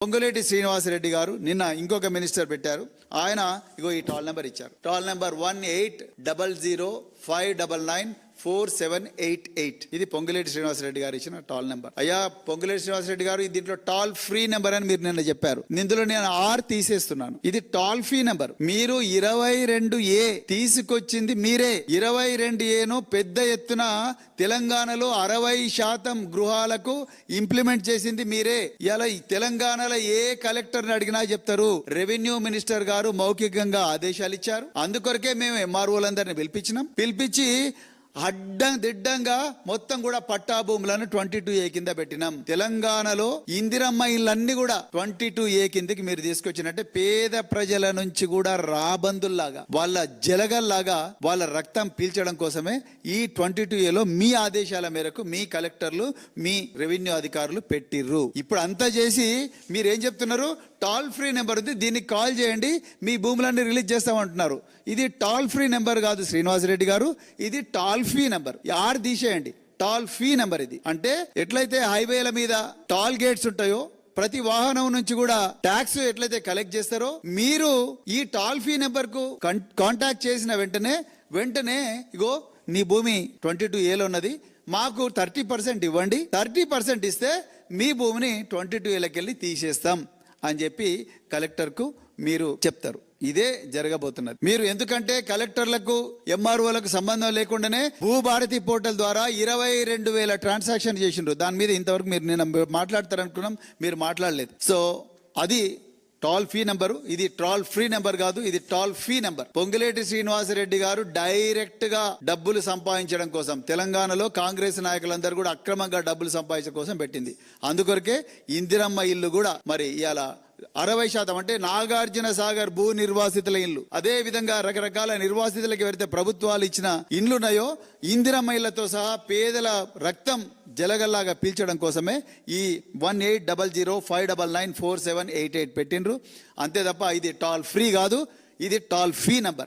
పొంగులేటి శ్రీనివాసరెడ్డి గారు నిన్న ఇంకొక మినిస్టర్ పెట్టారు. ఆయన ఇగో ఈ టాల్ నెంబర్ ఇచ్చారు. Tall number 1800599478. ఇది పొంగులేటి శ్రీనివాసరెడ్డి గారు ఇచ్చిన టాల్ నెంబర్. అయ్యా పొంగులేటి శ్రీనివాసరెడ్డి గారు దీంట్లో టాల్ ఫ్రీ నెంబర్ అని మీరు నిన్న చెప్పారు. ఇందులో నేను ఆర్ తీసేస్తున్నాను. ఇది టాల్ ఫ్రీ నెంబర్. మీరు 22A తీసుకొచ్చింది మీరే. 22Aను పెద్ద ఎత్తున తెలంగాణలో 60% గృహాలకు ఇంప్లిమెంట్ చేసింది మీరే. ఇలా తెలంగాణలో ఏ కలెక్టర్ని అడిగినా చెప్తారు రెవెన్యూ మినిస్టర్ గారు మౌఖికంగా ఆదేశాలు ఇచ్చారు. అందుకొరకే మేము ఎంఆర్ఓలందరినీ పిలిపించి అడ్డం దిడ్డంగా మొత్తం కూడా పట్టా భూములను 22A కింద పెట్టినాం. తెలంగాణలో ఇందిరమ్మ ఇళ్ళన్నీ కూడా 22A కిందకి మీరు తీసుకొచ్చినట్టే పేద ప్రజల నుంచి కూడా రాబందుల్లాగా వాళ్ళ జలగల్లాగా వాళ్ళ రక్తం పీల్చడం కోసమే ఈ 22Aలో మీ ఆదేశాల మేరకు మీ కలెక్టర్లు మీ రెవెన్యూ అధికారులు పెట్టిర్రు. ఇప్పుడు అంతా చేసి మీరేం చెప్తున్నారు? టాల్ ఫ్రీ నెంబర్ ఉంది, దీనికి కాల్ చేయండి, మీ భూములన్నీ రిలీజ్ చేస్తామంటున్నారు. ఇది టాల్ ఫ్రీ నెంబర్ కాదు శ్రీనివాసరెడ్డి గారు, ఇది టాల్ ఫ్రీ నెంబర్. ఆర్ తీసేయండి. టాల్ ఫ్రీ నెంబర్ ఇది. అంటే ఎట్లయితే హైవేల మీద టాల్ గేట్స్ ఉంటాయో ప్రతి వాహనం నుంచి కూడా ట్యాక్స్ ఎట్లయితే కలెక్ట్ చేస్తారో మీరు ఈ టాల్ ఫ్రీ నెంబర్ కు కాంటాక్ట్ చేసిన వెంటనే ఇగో నీ భూమి 22Aలో ఉన్నది, మాకు 30% ఇవ్వండి, 30% ఇస్తే మీ భూమిని 22Aలోకి వెళ్ళి తీసేస్తాం అని చెప్పి కలెక్టర్కు మీరు చెప్తారు. ఇదే జరగబోతున్నది. మీరు ఎందుకంటే కలెక్టర్లకు ఎంఆర్ఓలకు సంబంధం లేకుండానే భూభారతి పోర్టల్ ద్వారా 22,000 ట్రాన్సాక్షన్ చేసిండ్రు. దాని మీద ఇంతవరకు మీరు నేను మాట్లాడతారనుకున్నాం, మీరు మాట్లాడలేదు. సో అది టాల్ ఫ్రీ నెంబరు. ఇది టాల్ ఫ్రీ నెంబర్ కాదు, ఇది toll free number. Ponguleti Srinivasa Reddy గారు డైరెక్ట్ గా డబ్బులు సంపాదించడం కోసం తెలంగాణలో కాంగ్రెస్ నాయకులందరూ కూడా అక్రమంగా డబ్బులు సంపాదించడం కోసం పెట్టింది. అందుకొరకే ఇందిరమ్మ ఇల్లు కూడా మరి ఇవాళ 60% అంటే నాగార్జున సాగర్ భూ నిర్వాసితుల ఇల్లు, అదే విధంగా రకరకాల నిర్వాసితులకు ఎవరైతే ప్రభుత్వాలు ఇచ్చిన ఇండ్లున్నాయో ఇందిరమ్మ ఇళ్లతో సహా పేదల రక్తం జలగల్లాగా పీల్చడం కోసమే ఈ 180059947888 పెట్టిండ్రు. అంతే తప్ప ఇది టాల్ ఫ్రీ కాదు, ఇది టాల్ ఫ్రీ నంబర్.